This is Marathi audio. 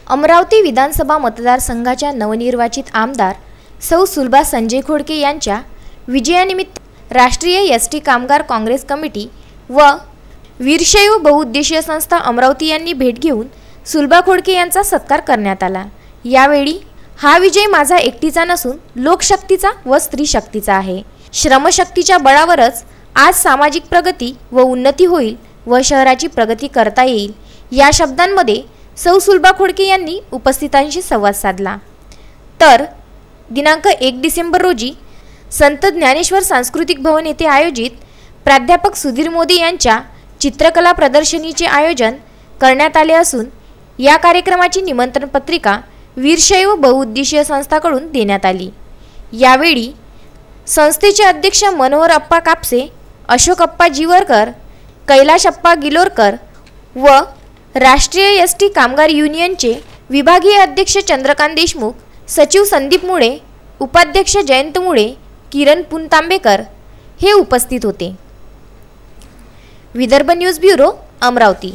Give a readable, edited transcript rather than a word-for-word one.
अमरावती विधानसभा मतदारसंघाच्या नवनिर्वाचित आमदार सौ सुलभा संजय खोडके यांच्या विजयानिमित्त राष्ट्रीय एसटी कामगार काँग्रेस कमिटी व वीरशैव बहुउद्देशीय संस्था अमरावती यांनी भेट घेऊन सुलभा खोडके यांचा सत्कार करण्यात आला। यावेळी हा विजय माझा एकटीचा नसून लोकशक्तीचा व स्त्री शक्तीचा आहे। श्रमशक्तीच्या बळावरच आज सामाजिक प्रगती व उन्नती होईल व शहराची प्रगती करता येईल, या शब्दांमध्ये सौ सुलभा खोडके यांनी उपस्थितांशी संवाद साधला। तर दिनांक 1 डिसेंबर रोजी संत ज्ञानेश्वर सांस्कृतिक भवन येथे आयोजित प्राध्यापक सुधीर मोदी यांच्या चित्रकला प्रदर्शनीचे आयोजन करण्यात आले असून या कार्यक्रमाची निमंत्रण पत्रिका वीरशैव बहुउद्देशीय संस्थाकडून देण्यात आली। यावेळी संस्थेचे अध्यक्ष मनोहर अप्पा कापसे, अशोक अप्पा जीवरकर, कैलाश अप्पा गिलोरकर व राष्ट्रीय एसटी कामगार युनियनचे विभागीय अध्यक्ष चंद्रकांत देशमुख, सचिव संदीप मुळे, उपाध्यक्ष जयंत मुळे, किरण पुनतांबेकर हे उपस्थित होते। Vidarbha news bureau, Amravati.